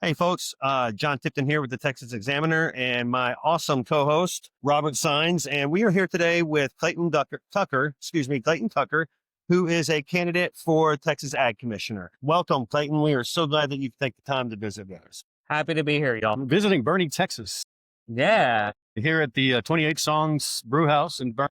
Hey folks, John Tipton here with the Texas Examiner and my awesome co-host, Robert Sines. And we are here today with Clayton Tucker, who is a candidate for Texas Ag Commissioner. Welcome, Clayton. We are so glad that you take the time to visit with us. Happy to be here, y'all. I'm visiting Boerne, Texas. Yeah. Here at the 28 Songs Brew House in Boerne.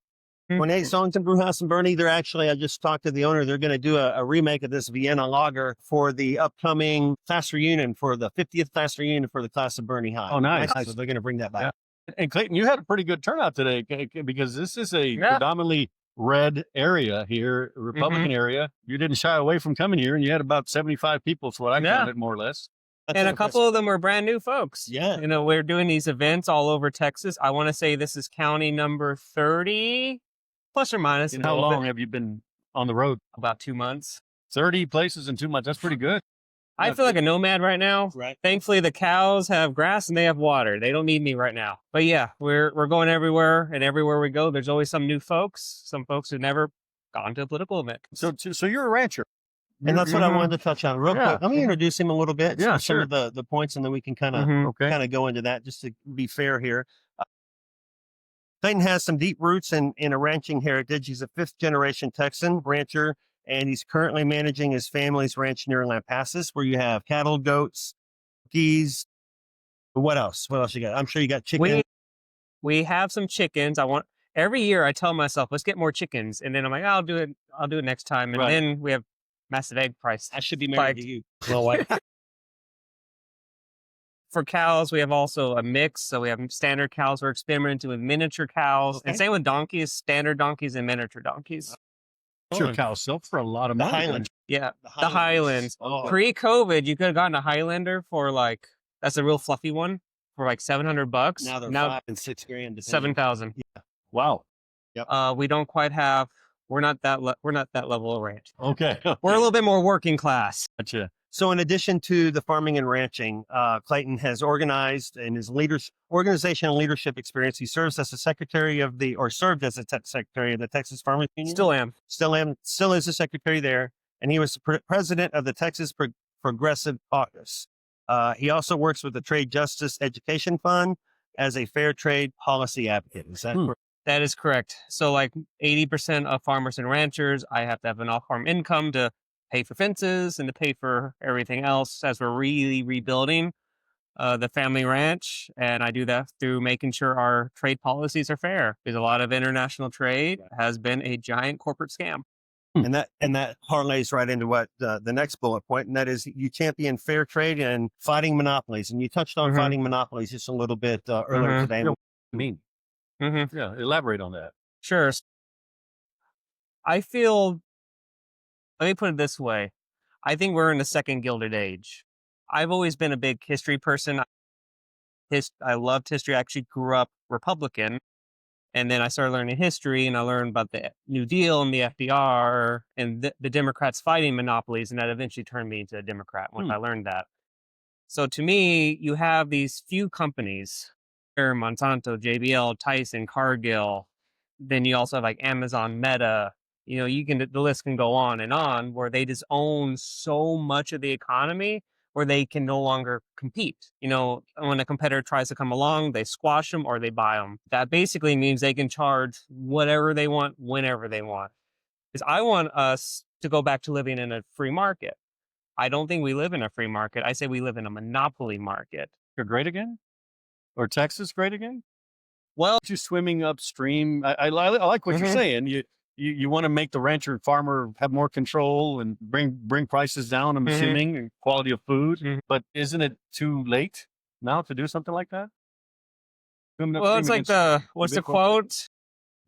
28 Songs in Brew House in Boerne. They're actually, I just talked to the owner. They're going to do a remake of this Vienna lager for the upcoming class reunion, for the 50th class reunion for the class of Boerne High. Oh, nice. So they're going to bring that back. Yeah. And Clayton, you had a pretty good turnout today because this is a predominantly red area here, Republican area. You didn't shy away from coming here, and you had about 75 people, so what I counted, more or less. And a couple of them were brand new folks. Yeah. You know, we're doing these events all over Texas. I want to say this is county number 30, plus or minus. And how long have you been on the road? About 2 months. 30 places in 2 months. That's pretty good. I feel like a nomad right now. Right. Thankfully, the cows have grass and they have water. They don't need me right now. But yeah, we're going everywhere, and everywhere we go, there's always some new folks, some folks who've never gone to a political event. So you're a rancher. And that's what I wanted to touch on real quick. Let me introduce him a little bit. Yeah, some of the points, and then we can kind of go into that just to be fair here. Clayton has some deep roots in a ranching heritage. He's a fifth-generation Texan rancher, and he's currently managing his family's ranch near Lampasas, where you have cattle, goats, geese. What else? What else you got? I'm sure you got chickens. We have some chickens. Every year I tell myself, let's get more chickens. And then I'm like, I'll do it next time. And then we have massive egg price. I should be married to you. Well, like, for cows, we have also a mix. So we have standard cows. We're experimenting with miniature cows. And same with donkeys, standard donkeys and miniature donkeys. Miniature cows sell for a lot of money. Highlands. Yeah, the Highlands. Oh. Pre-COVID, you could have gotten a Highlander for that's a real fluffy one, for like $700. Now they're $5,000 and $6,000. 7,000. Yeah. Wow. Yep. We don't quite have. We're not that level of ranch. Okay. We're a little bit more working class. Gotcha. So in addition to the farming and ranching, Clayton has organized in his organization and leadership experience. He serves as secretary of the Texas Farmers Union. Still is the secretary there. And he was president of the Texas Progressive Caucus. He also works with the Trade Justice Education Fund as a fair trade policy advocate. Is that correct? That is correct. So 80% of farmers and ranchers, I have to have an off-farm income to pay for fences and to pay for everything else as we're really rebuilding the family ranch. And I do that through making sure our trade policies are fair, because a lot of international trade has been a giant corporate scam. And that parlays right into what the next bullet point, and that is you champion fair trade and fighting monopolies. And you touched on fighting monopolies just a little bit earlier today. What do you mean? Yeah, elaborate on that. Sure. I feel, let me put it this way. I think we're in the second Gilded Age. I've always been a big history person. I loved history. I actually grew up Republican. And then I started learning history, and I learned about the New Deal and the FDR and the Democrats fighting monopolies. And that eventually turned me into a Democrat once I learned that. So to me, you have these few companies, Monsanto, JBL, Tyson, Cargill. Then you also have Amazon, Meta. The list can go on, where they just own so much of the economy where they can no longer compete. When a competitor tries to come along, they squash them or they buy them. That basically means they can charge whatever they want, whenever they want. Because I want us to go back to living in a free market. I don't think we live in a free market. I say we live in a monopoly market. You're great again? Or Texas great again? Well, you're swimming upstream. I like what you're saying. You want to make the rancher and farmer have more control and bring prices down, I'm assuming, and quality of food. But isn't it too late now to do something like that? Well, it's like what's the quote?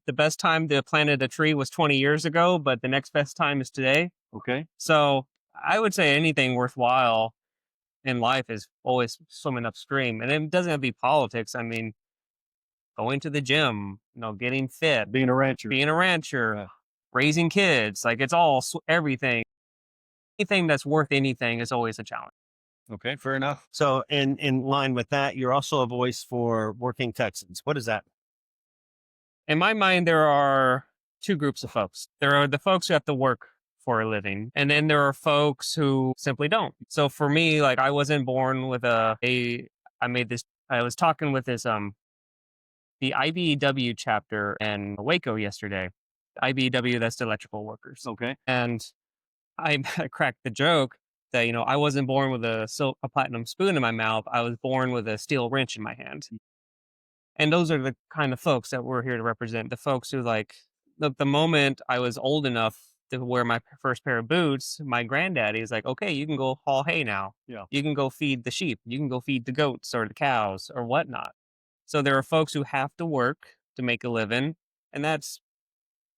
The best time to plant a tree was 20 years ago, but the next best time is today. Okay. So I would say anything worthwhile in life is always swimming upstream. And it doesn't have to be politics. I mean, going to the gym, getting fit, being a rancher, raising kids, it's all everything. Anything that's worth anything is always a challenge. Okay, fair enough. So in line with that, you're also a voice for working Texans. What is that? In my mind, there are two groups of folks. There are the folks who have to work for a living. And then there are folks who simply don't. So for me, like I wasn't born with I was talking with this, the IBEW chapter in Waco yesterday. IBEW, that's the electrical workers. Okay. And I cracked the joke that, I wasn't born with a platinum spoon in my mouth. I was born with a steel wrench in my hand. And those are the kind of folks that we're here to represent. The folks who like the moment I was old enough to wear my first pair of boots, my granddaddy is like, okay, you can go haul hay now. Yeah. You can go feed the sheep. You can go feed the goats or the cows or whatnot. So there are folks who have to work to make a living. And that's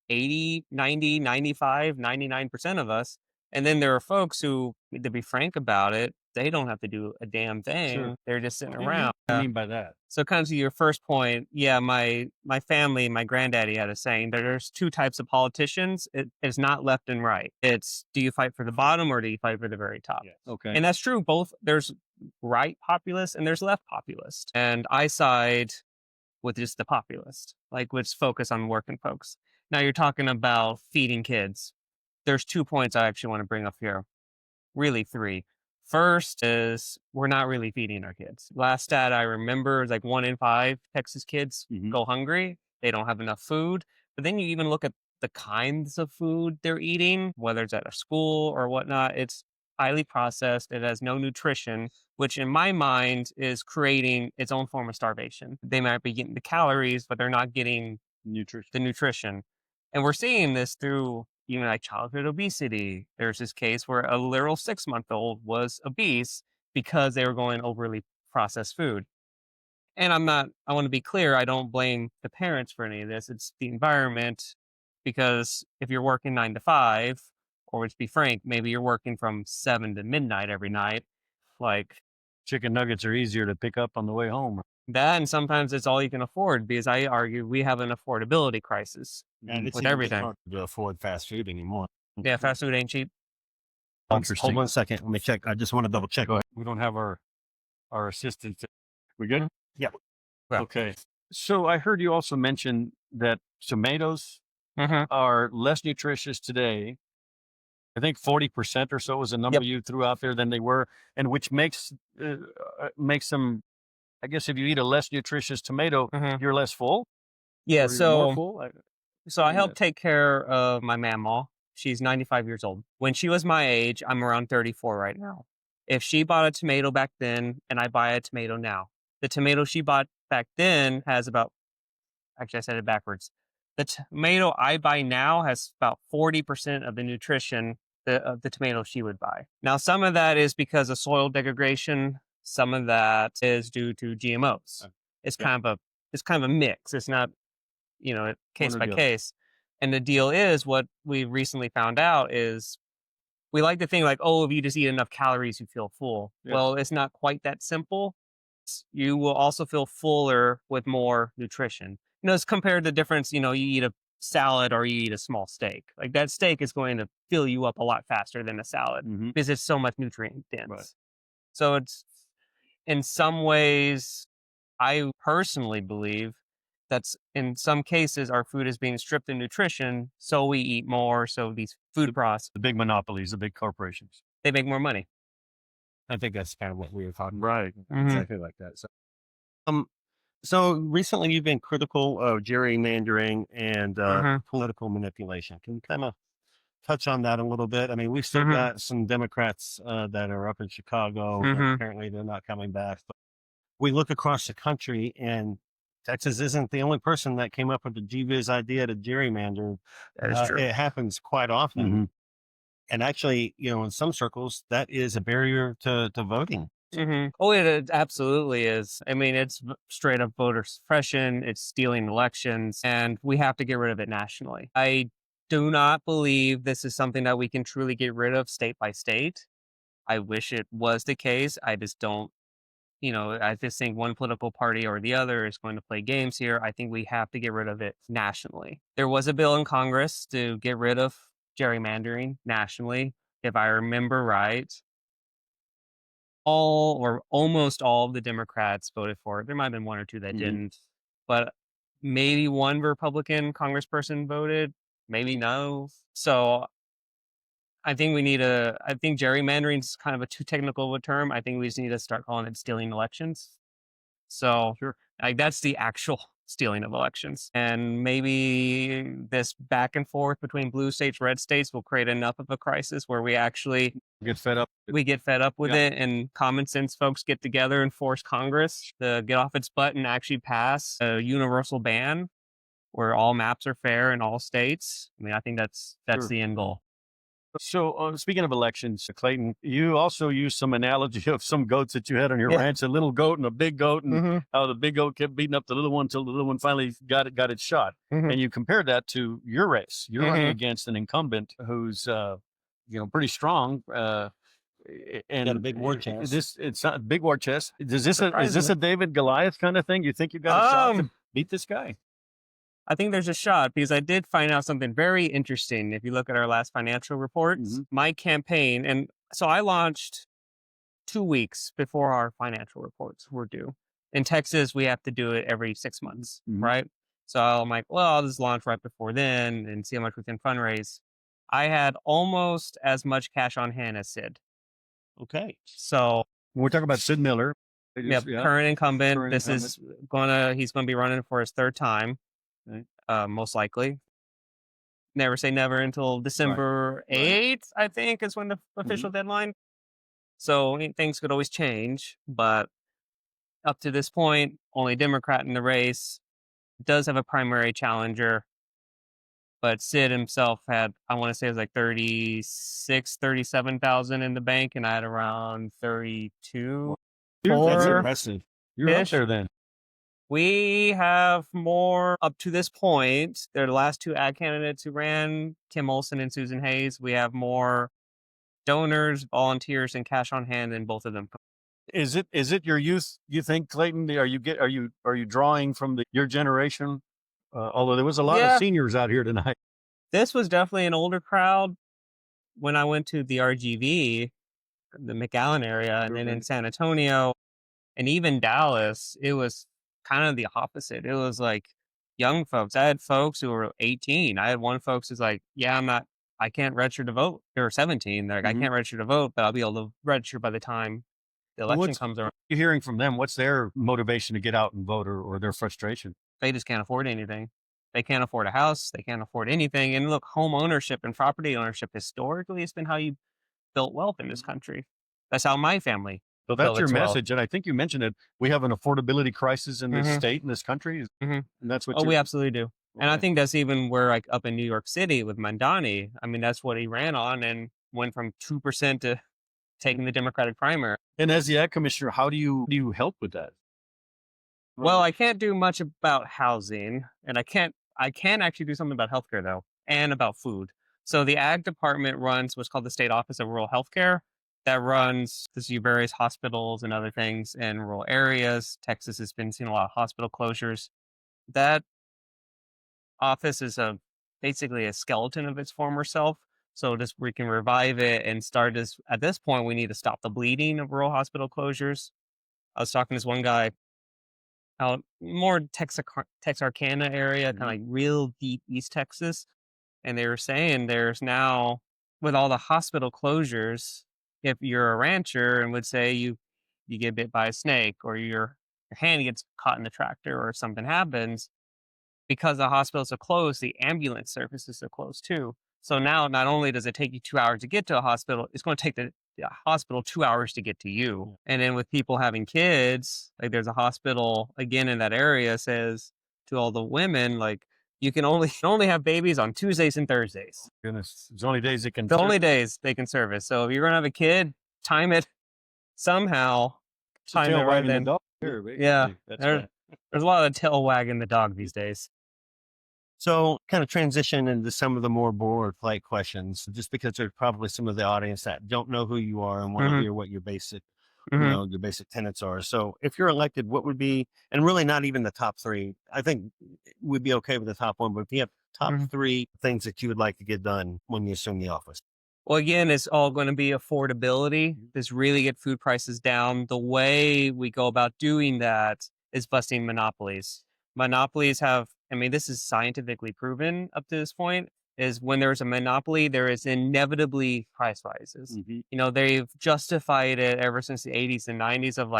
80, 90, 95, 99% of us. And then there are folks who, to be frank about it, they don't have to do a damn thing. Sure. They're just sitting What do around. you mean by that? So kind of to your first point, yeah, my family, my granddaddy had a saying that there's two types of politicians. It's not left and right. It's, do you fight for the bottom or do you fight for the very top? Yes. Okay. And that's true. Both there's right populist and there's left populist. And I side with just the populist, like let's focus on working folks. Now you're talking about feeding kids. There's 2 points I actually want to bring up here. Really 3. First is we're not really feeding our kids. Last stat I remember is like 1 in 5 Texas kids go hungry. They don't have enough food. But then you even look at the kinds of food they're eating, whether it's at a school or whatnot. It's highly processed. It has no nutrition, which in my mind is creating its own form of starvation. They might be getting the calories, but they're not getting the nutrition. And we're seeing this through even like childhood obesity. There's this case where a literal 6-month-old was obese because they were going overly processed food. And I want to be clear, I don't blame the parents for any of this. It's the environment, because if you're working 9 to 5, or let's be frank, maybe you're working from 7 to midnight every night, like Chicken nuggets are easier to pick up on the way home. that, and sometimes it's all you can afford, because I argue we have an affordability crisis And it's with even everything. hard to afford fast food anymore. Yeah, fast food ain't cheap. Interesting. Hold on a second. Let me check. I just want to double check. We don't have our assistant. We good? Yeah. Yeah. Okay. So I heard you also mention that tomatoes Mm-hmm. are less nutritious today. I think 40% or so was a number you threw out there than they were, and which makes them. I guess if you eat a less nutritious tomato, you're less full. Yeah, Or you're so more full. I help take care of my mamaw. She's 95 years old. When she was my age, I'm around 34 right now. If she bought a tomato back then and I buy a tomato now, the tomato she bought back then has about, actually I said it backwards. The tomato I buy now has about 40% of the nutrition of the tomato she would buy. Now, some of that is because of soil degradation. Some of that is due to GMOs. It's kind of a mix. It's not, case by case. And the deal is, what we recently found out is we like to think like, oh, if you just eat enough calories, you feel full. Yeah. Well, it's not quite that simple. You will also feel fuller with more nutrition. It's compared to the difference, you eat a salad or you eat a small steak. Like that steak is going to fill you up a lot faster than a salad because it's so much nutrient dense. Right. So it's, in some ways, I personally believe that's in some cases our food is being stripped of nutrition, so we eat more. So these food processors, The big monopolies, the big corporations. they make more money. I think that's kind of what we were talking about. Right. Exactly like that. So recently you've been critical of gerrymandering and political manipulation. Can you kind of touch on that a little bit? I mean, we've still got some Democrats that are up in Chicago. But apparently they're not coming back. But we look across the country, and Texas isn't the only person that came up with the GVIZ idea to gerrymander. That is true. It happens quite often. And actually, in some circles, that is a barrier to voting. Oh, it absolutely is. I mean, it's straight up voter suppression. It's stealing elections, and we have to get rid of it nationally. I do not believe this is something that we can truly get rid of state by state. I wish it was the case. I just don't, I just think one political party or the other is going to play games here. I think we have to get rid of it nationally. There was a bill in Congress to get rid of gerrymandering nationally, if I remember right. All or almost all of the Democrats voted for it. There might have been 1 or 2 that didn't, but maybe one Republican congressperson voted, maybe no. So I think gerrymandering is kind of a too technical of a term. I think we just need to start calling it stealing elections. So Sure. like that's the actual stealing of elections. And maybe this back and forth between blue states, red states will create enough of a crisis where we actually Get fed up. get fed up with it, and common sense folks get together and force Congress to get off its butt and actually pass a universal ban where all maps are fair in all states. I mean, I think that's Sure. the end goal. So speaking of elections, Clayton, you also used some analogy of some goats that you had on your ranch, a little goat and a big goat, and how the big goat kept beating up the little one until the little one finally got its shot. And you compared that to your race. You're running against an incumbent who's pretty strong. And got a big war chest. It's not a big war chest. Is this a David Goliath kind of thing? You think you got a shot to beat this guy? I think there's a shot because I did find out something very interesting. If you look at our last financial reports, my campaign, and so I launched 2 weeks before our financial reports were due. In Texas, we have to do it every 6 months, right? So I'm like, well, I'll just launch right before then and see how much we can fundraise. I had almost as much cash on hand as Sid. Okay. So we're talking about Sid Miller. Current incumbent. He's going to be running for his third time. Most likely. Never say never until December 8th, I think, is when the official deadline. So things could always change, but up to this point, only Democrat in the race. Does have a primary challenger, but Sid himself had, I want to say it was like 37,000 in the bank, and I had around 32. That's impressive. You're up there then. We have more up to this point. They're the last two ad candidates who ran, Kim Olson and Susan Hayes. We have more donors, volunteers, and cash on hand than both of them. Is it your youth? You think, Clayton? Are you drawing from your generation? Although there was a lot of seniors out here tonight. This was definitely an older crowd. When I went to the RGV, the McAllen area, and then in San Antonio, and even Dallas, it was kind of the opposite. It was like young folks. I had folks who were 18. I had one folks who's like, I can't register to vote. They were 17. They're like, I can't register to vote, but I'll be able to register by the time the election comes around. You're hearing from them. What's their motivation to get out and vote, or their frustration? They just can't afford anything. They can't afford a house. They can't afford anything. And look, home ownership and property ownership historically has been how you built wealth in this country. That's how my family. So that's your message, and I think you mentioned it. We have an affordability crisis in this state, in this country, and that's what. We absolutely do, and I think that's even where, like up in New York City with Mandani. I mean, that's what he ran on and went from 2% to taking the Democratic primary. And as the ad commissioner, how do you help with that? Well, I can't do much about housing, and I can actually do something about healthcare though, and about food. So the ag department runs what's called the State Office of Rural Healthcare. That runs various hospitals and other things in rural areas. Texas has been seeing a lot of hospital closures. That office is basically a skeleton of its former self. So just we can revive it and start at this point, we need to stop the bleeding of rural hospital closures. I was talking to this one guy out more Texarkana area, kind of like real deep East Texas. And they were saying there's now, with all the hospital closures, if you're a rancher and would say you get bit by a snake or your hand gets caught in the tractor or something happens, because the hospitals are closed, the ambulance services are closed too. So now not only does it take you 2 hours to get to a hospital, it's going to take the hospital 2 hours to get to you. And then with people having kids, like there's a hospital again in that area says to all the women, like, you can only have babies on Tuesdays and Thursdays. Goodness, it's the only days they can. Only days they can service. So if you're gonna have a kid, time it somehow. Time it right then. Yeah, there's a lot of tail wagging the dog these days. So, kind of transition into some of the more boilerplate questions, just because there's probably some of the audience that don't know who you are and want to hear what your basic, your basic tenets are. So, if you're elected, what would be, and really not even the top three, I think we'd be okay with the top one, but if you have top three things that you would like to get done when you assume the office. Well, again, it's all going to be affordability. Just really get food prices down. The way we go about doing that is busting monopolies. Monopolies have, I mean, this is scientifically proven up to this point. is when there's a monopoly, there is inevitably price rises. They've justified it ever since the 80s and 90s of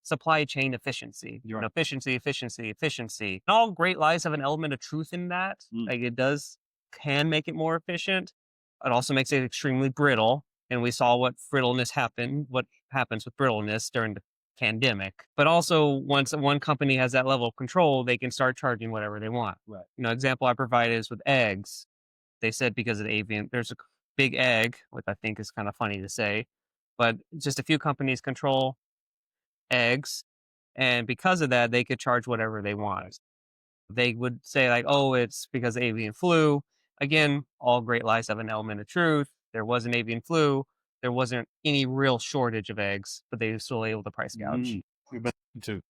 supply chain efficiency. You're right. Efficiency. And all great lies have an element of truth in that. Like it can make it more efficient. It also makes it extremely brittle. And we saw what happens with brittleness during the pandemic. But also once one company has that level of control, they can start charging whatever they want. Right. Example I provided is with eggs. They said because of the avian, there's a big egg, which I think is kind of funny to say, but just a few companies control eggs. And because of that, they could charge whatever they want. They would say like, oh, it's because of avian flu. Again, all great lies have an element of truth. There was an avian flu. There wasn't any real shortage of eggs, but they were still able to price gouge. We've been too.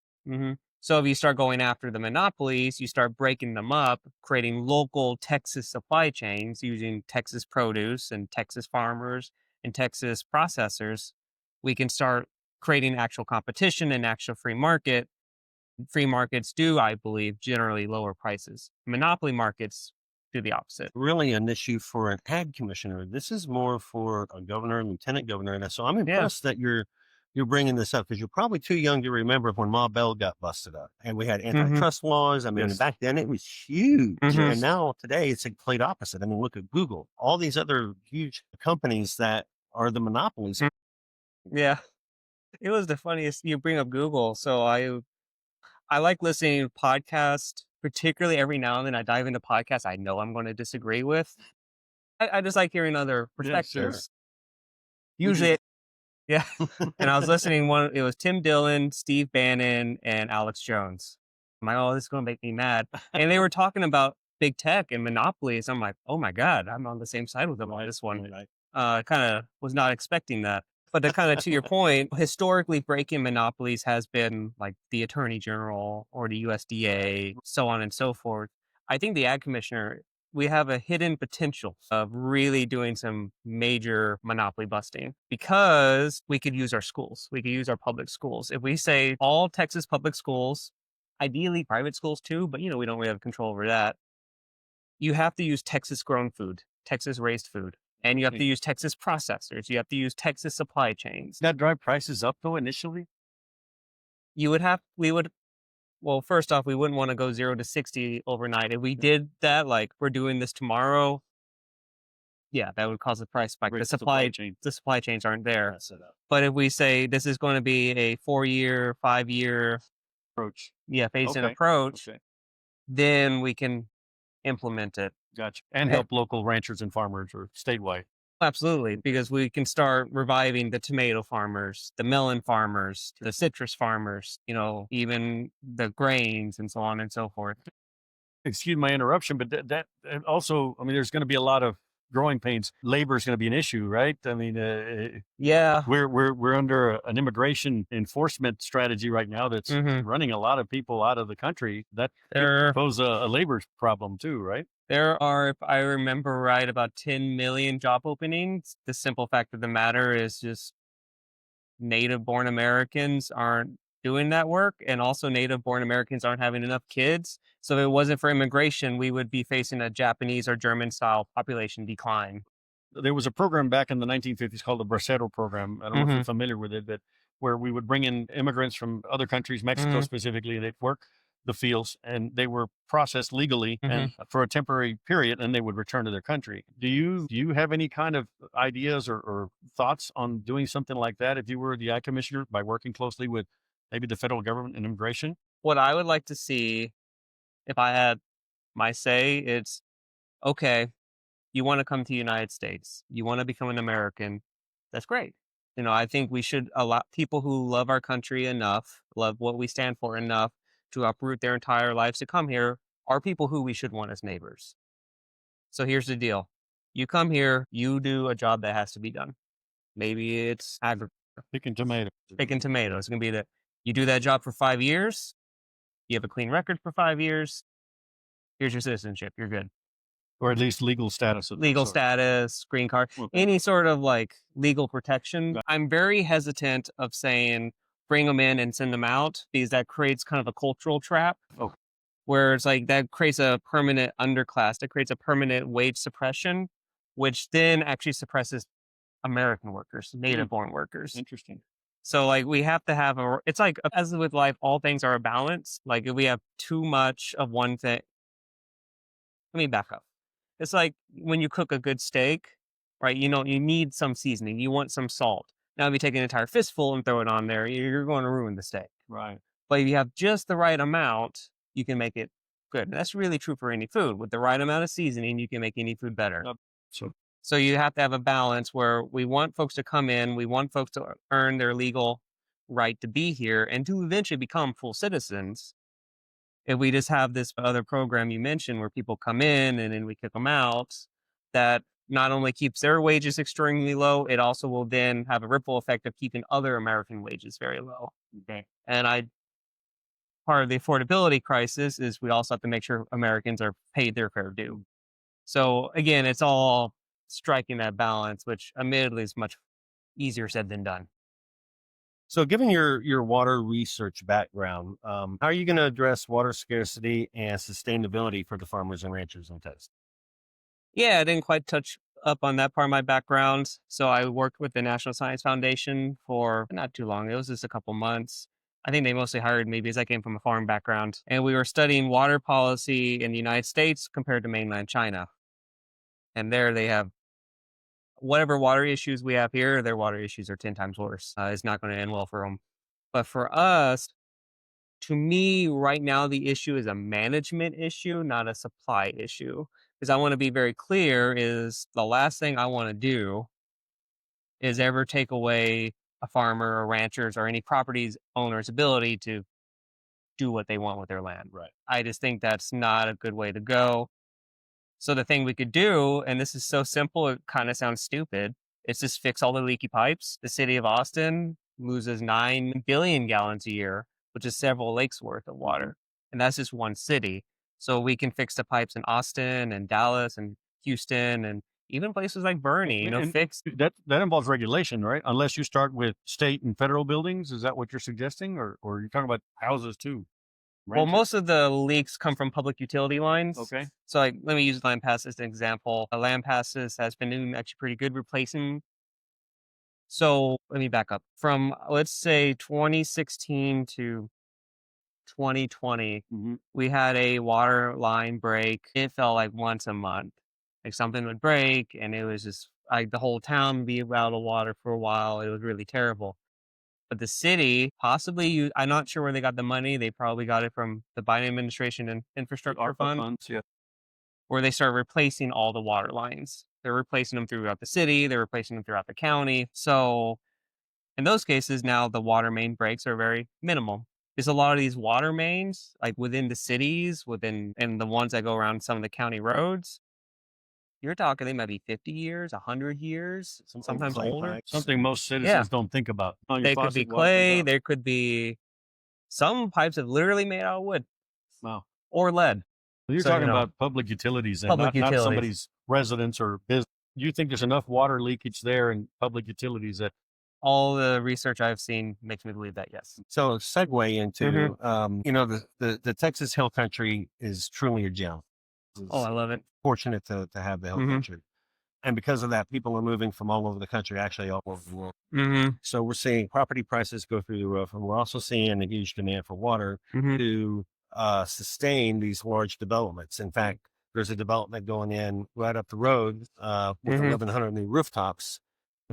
So if you start going after the monopolies, you start breaking them up, creating local Texas supply chains using Texas produce and Texas farmers and Texas processors, we can start creating actual competition and actual free market. Free markets do, I believe, generally lower prices. Monopoly markets do the opposite. Really an issue for an ag commissioner. This is more for a governor, lieutenant governor. And so I'm impressed that you're bringing this up because you're probably too young to remember when Ma Bell got busted up and we had antitrust laws. I mean, back then it was huge. And now today it's a complete opposite. I mean, look at Google, all these other huge companies that are the monopolies. Yeah. It was the funniest. You bring up Google. So I like listening to podcasts, particularly every now and then I dive into podcasts I know I'm going to disagree with. I just like hearing other perspectives. Usually, yeah. And I was listening it was Tim Dillon, Steve Bannon, and Alex Jones. I'm like, oh, this is going to make me mad. And they were talking about big tech and monopolies. I'm like, oh my God, I'm on the same side with them on this one. Kind of was not expecting that. But to your point, historically breaking monopolies has been like the Attorney General or the USDA, so on and so forth. I think the Ag Commissioner, we have a hidden potential of really doing some major monopoly busting because we could use our schools. We could use our public schools. If we say all Texas public schools, ideally private schools too, but we don't really have control over that. You have to use Texas grown food, Texas raised food. And you have to use Texas processors. You have to use Texas supply chains. That drive prices up though initially? Well, first off, we wouldn't want to go 0 to 60 overnight. If we did that, like we're doing this tomorrow, yeah, that would cause a price spike. The supply chains aren't there. But if we say this is going to be a 4-year, 5-year approach, phased-in approach, then we can implement it. Gotcha. And help local ranchers and farmers or statewide. Absolutely, because we can start reviving the tomato farmers, the melon farmers, the citrus farmers, even the grains and so on and so forth. Excuse my interruption, but that also, I mean, there's going to be a lot of growing pains. Labor is going to be an issue, right? I mean, we're under an immigration enforcement strategy right now that's running a lot of people out of the country. That could pose a labor problem too, right? There are, if I remember right, about 10 million job openings. The simple fact of the matter is just native-born Americans aren't doing that work, and also native-born Americans aren't having enough kids. So if it wasn't for immigration, we would be facing a Japanese or German-style population decline. There was a program back in the 1950s called the Bracero program. I don't know if you're familiar with it, but where we would bring in immigrants from other countries, Mexico specifically, and they'd work the fields and they were processed legally and for a temporary period, and they would return to their country. Do you have any kind of ideas or thoughts on doing something like that if you were the Ag Commissioner by working closely with maybe the federal government and immigration? What I would like to see, if I had my say, it's okay, you want to come to the United States, you want to become an American, that's great. I think we should allow people who love our country enough, love what we stand for enough, to uproot their entire lives to come here, are people who we should want as neighbors. So here's the deal. You come here, you do a job that has to be done. Maybe it's agriculture. Picking tomatoes. It's going to be you do that job for 5 years, you have a clean record for 5 years, here's your citizenship, you're good. Or at least legal status. Status, green card, any sort of like legal protection. I'm very hesitant of saying, bring them in and send them out, because that creates kind of a cultural trap where it's like that creates a permanent underclass, that creates a permanent wage suppression, which then actually suppresses American workers, native born workers. Interesting. So like we have to have it's like, as with life, all things are a balance. Like if we have too much of one thing, let me back up. It's like when you cook a good steak, right? You know, you need some seasoning. You want some salt. Now, if you take an entire fistful and throw it on there, you're going to ruin the steak. Right. But if you have just the right amount, you can make it good. And that's really true for any food. With the right amount of seasoning, you can make any food better. So you have to have a balance where we want folks to come in, we want folks to earn their legal right to be here and to eventually become full citizens. If we just have this other program you mentioned where people come in and then we kick them out, that not only keeps their wages extremely low, it also will then have a ripple effect of keeping other American wages very low. Okay. And part of the affordability crisis is we also have to make sure Americans are paid their fair due. So again, it's all striking that balance, which admittedly is much easier said than done. So given your water research background, how are you going to address water scarcity and sustainability for the farmers and ranchers in Texas? Yeah, I didn't quite touch up on that part of my background. So I worked with the National Science Foundation for not too long. It was just a couple months. I think they mostly hired me because I came from a farm background. And we were studying water policy in the United States compared to mainland China. And there they have whatever water issues we have here, their water issues are 10 times worse. It's not going to end well for them. But for us, to me, right now, the issue is a management issue, not a supply issue. Because I want to be very clear is the last thing I want to do is ever take away a farmer or ranchers or any properties owner's ability to do what they want with their land. Right. I just think that's not a good way to go. So the thing we could do, and this is so simple, it kind of sounds stupid, is just fix all the leaky pipes. The city of Austin loses 9 billion gallons a year, which is several lakes worth of water. And that's just one city. So we can fix the pipes in Austin and Dallas and Houston and even places like Bernie, And fix. that involves regulation, right? Unless you start with state and federal buildings. Is that what you're suggesting? Or you're talking about houses too? Well, Ranches? most of the leaks come from public utility lines. Okay. So like, let me use Land Pass as an example. Land Passes has been doing actually pretty good replacing. So let me back up. From, let's say, 2016 to 2020, we had a water line break. It felt like once a month. Like something would break and it was just like the whole town would be out of water for a while. It was really terrible. But the city possibly, I'm not sure where they got the money. They probably got it from the Biden administration and infrastructure ARPA fund, funds, yeah. where they start replacing all the water lines. They're replacing them throughout the city. They're replacing them throughout the county. So in those cases, now the water main breaks are very minimal. There's a lot of these water mains, like within the cities, and the ones that go around some of the county roads. You're talking they might be 50 years, 100 years, sometimes older. Something most citizens don't think about. They could be clay. There could be some pipes have literally made out of wood. Wow. Or lead. You're talking about public utilities and not somebody's residence or business. Do you think there's enough water leakage there in public utilities that all the research I've seen makes me believe that, yes. So segue into, the Texas Hill Country is truly a gem. Oh, I love it. Fortunate to have the Hill Country. And because of that, people are moving from all over the country, actually all over the world. So we're seeing property prices go through the roof, and we're also seeing a huge demand for water to sustain these large developments. In fact, there's a development going in right up the road with 1,100 new rooftops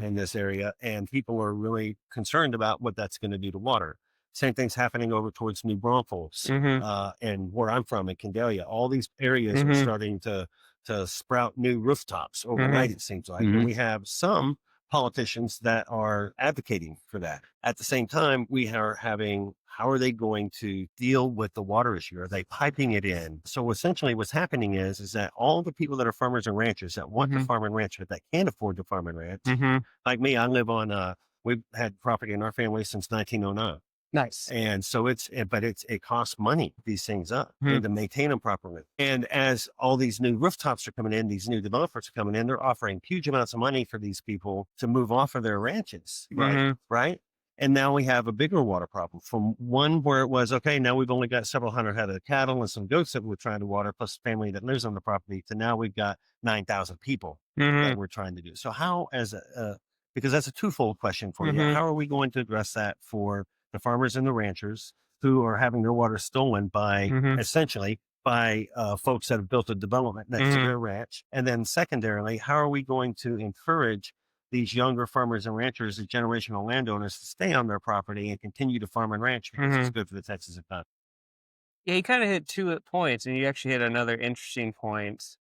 in this area, and people are really concerned about what that's going to do to water. Same thing's happening over towards New Braunfels and where I'm from in Candelia. All these areas are starting to sprout new rooftops overnight, it seems like. And we have some politicians that are advocating for that. At the same time, we are having, how are they going to deal with the water issue? Are they piping it in? So essentially what's happening is that all the people that are farmers and ranchers that want to farm and ranch, but that can't afford to farm and ranch, like me, I live on, we've had property in our family since 1909. Nice. And so it costs money, these things up and to maintain them properly. And as all these new rooftops are coming in, these new developers are coming in, they're offering huge amounts of money for these people to move off of their ranches. Right. And now we have a bigger water problem from one where it was, okay, now we've only got several hundred head of cattle and some goats that we're trying to water, plus a family that lives on the property, to now we've got 9,000 people that we're trying to do. So how, because that's a twofold question for you, how are we going to address that for the farmers and the ranchers who are having their water stolen by essentially by folks that have built a development next to their ranch? And then secondarily, how are we going to encourage these younger farmers and ranchers, the generational landowners, to stay on their property and continue to farm and ranch because it's good for the Texas economy? Yeah, you kind of hit two points, and you actually hit another interesting point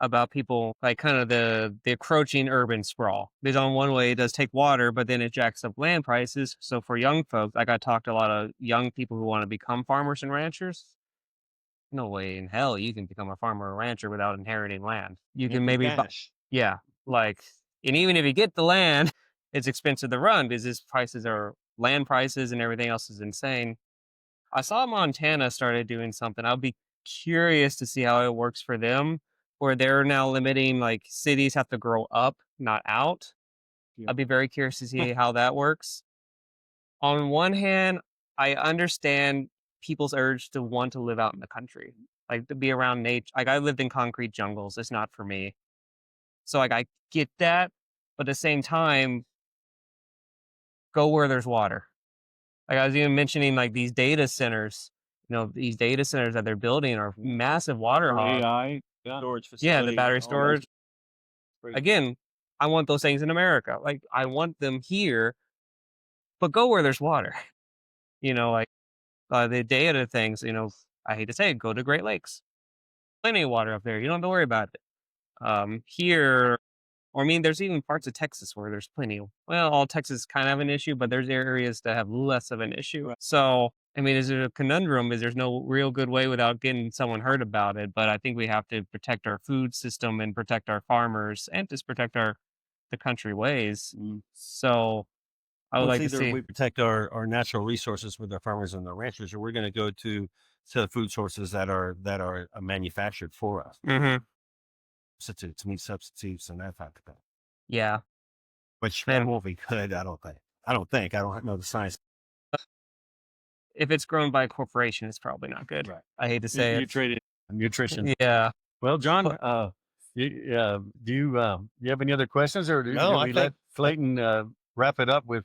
about people, like kind of the encroaching urban sprawl. Because on one way, it does take water, but then it jacks up land prices. So for young folks, like I talked to a lot of young people who want to become farmers and ranchers. No way in hell you can become a farmer or rancher without inheriting land. You can maybe, yeah, like, and even if you get the land, it's expensive to run because its prices are land prices and everything else is insane. I saw Montana started doing something. I'll be curious to see how it works for them, where they're now limiting, like, cities have to grow up, not out. I'll be very curious to see how that works. On one hand, I understand people's urge to want to live out in the country, like to be around nature. Like I lived in concrete jungles. It's not for me. So like I get that, but at the same time, go where there's water. Like I was even mentioning, like these data centers, these data centers that they're building are massive water hogs. AI storage facility. Yeah, the battery storage. Again, I want those things in America. Like I want them here, but go where there's water. Like the data things, I hate to say it, go to Great Lakes. Plenty of water up there. You don't have to worry about it. Here, or I mean, there's even parts of Texas where there's plenty. Well, all Texas kind of have an issue, but there's areas that have less of an issue. Right. So, I mean, is it a conundrum? Is there's no real good way without getting someone hurt about it? But I think we have to protect our food system and protect our farmers and just protect the country ways. So, I would like to see we protect our natural resources with our farmers and the ranchers, or we're going to go to the food sources that are manufactured for us. Substitutes, meat substitutes, and that type of thing. Yeah, which won't be good. I don't think. I don't know the science. If it's grown by a corporation, it's probably not good. Right. I hate to say you traded nutrition. Yeah. Well, John, do you have any other questions, or do we let Clayton wrap it up with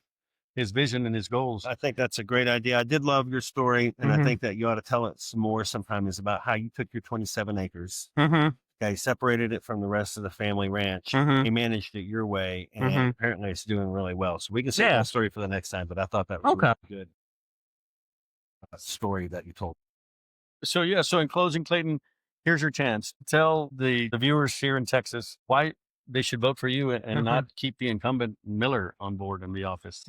his vision and his goals? I think that's a great idea. I did love your story, and I think that you ought to tell it some more sometime. Is about how you took your 27 acres. Okay, separated it from the rest of the family ranch. You managed it your way, and apparently it's doing really well. So we can save that story for the next time. But I thought that was really good story that you told. So in closing, Clayton, here's your chance. Tell the viewers here in Texas why they should vote for you and not keep the incumbent Miller on board in the office.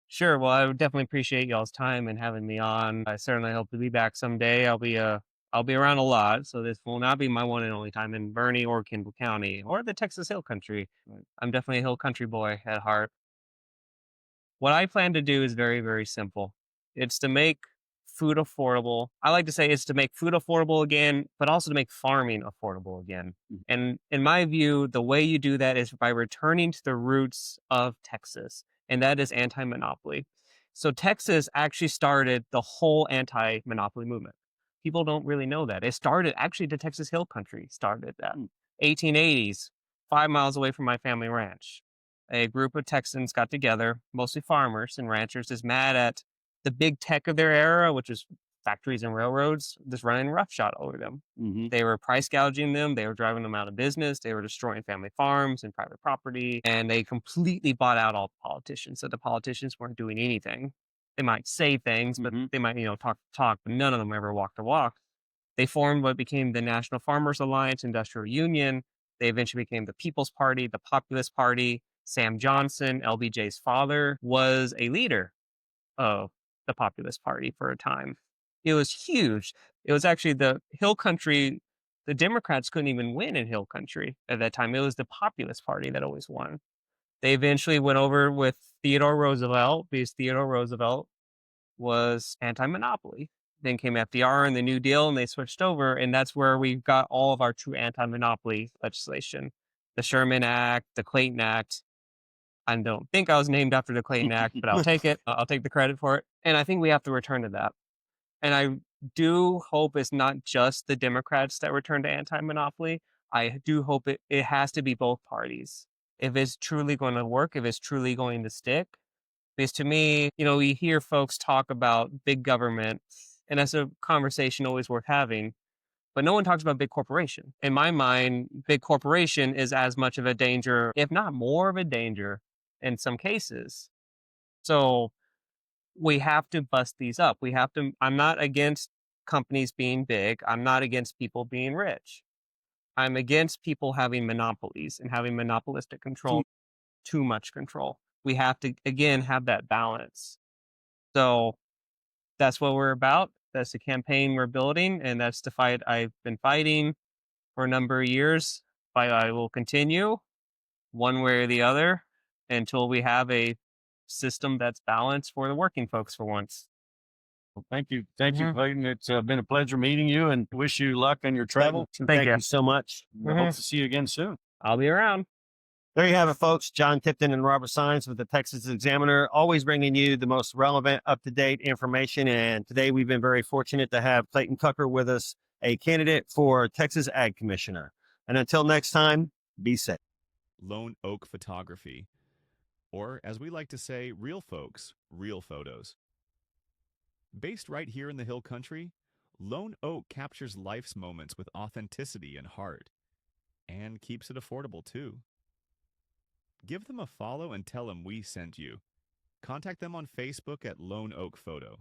Sure. Well, I would definitely appreciate y'all's time and having me on. I certainly hope to be back someday. I'll be around a lot, so this will not be my one and only time in Bernie or Kimball County or the Texas Hill Country. Right. I'm definitely a Hill Country boy at heart. What I plan to do is very, very simple. It's to make food affordable. I like to say it's to make food affordable again, but also to make farming affordable again. And in my view, the way you do that is by returning to the roots of Texas, and that is anti-monopoly. So Texas actually started the whole anti-monopoly movement. People don't really know that. It started, actually, the Texas Hill Country started that. 1880s, 5 miles away from my family ranch. A group of Texans got together, mostly farmers and ranchers, just mad at the big tech of their era, which is factories and railroads, just running roughshod over them. They were price gouging them. They were driving them out of business. They were destroying family farms and private property. And they completely bought out all the politicians. So the politicians weren't doing anything. They might say things, but they might, talk, but none of them ever walked the walk. They formed what became the National Farmers Alliance Industrial Union. They eventually became the People's Party, the Populist Party. Sam Johnson, LBJ's father, was a leader of the Populist Party for a time. It was huge. It was actually the Hill Country. The Democrats couldn't even win in Hill Country at that time. It was the Populist Party that always won. They eventually went over with Theodore Roosevelt because Theodore Roosevelt was anti-monopoly. Then came FDR and the New Deal, and they switched over, and that's where we got all of our true anti-monopoly legislation. The Sherman Act, the Clayton Act. I don't think I was named after the Clayton Act, but I'll take it. I'll take the credit for it. And I think we have to return to that. And I do hope it's not just the Democrats that return to anti-monopoly. I do hope it has to be both parties. If it's truly going to work, if it's truly going to stick. Because to me, we hear folks talk about big government, and that's a conversation always worth having. But no one talks about big corporation. In my mind, big corporation is as much of a danger, if not more of a danger in some cases. So we have to bust these up. I'm not against companies being big. I'm not against people being rich. I'm against people having monopolies and having monopolistic control, too much control. We have to, again, have that balance. So that's what we're about. That's the campaign we're building, and that's the fight I've been fighting for a number of years. Fight I will continue one way or the other until we have a system that's balanced for the working folks for once. Well, thank you, Clayton. It's been a pleasure meeting you, and wish you luck on your travel. Thank you so much. I hope to see you again soon. I'll be around. There you have it, folks. John Tipton and Robert Sines with the Texas Examiner, always bringing you the most relevant, up-to-date information. And today we've been very fortunate to have Clayton Tucker with us, a candidate for Texas Ag Commissioner. And until next time, be safe. Lone Oak Photography, or as we like to say, real folks, real photos. Based right here in the Hill Country, Lone Oak captures life's moments with authenticity and heart, and keeps it affordable too. Give them a follow and tell them we sent you. Contact them on Facebook at Lone Oak Photo.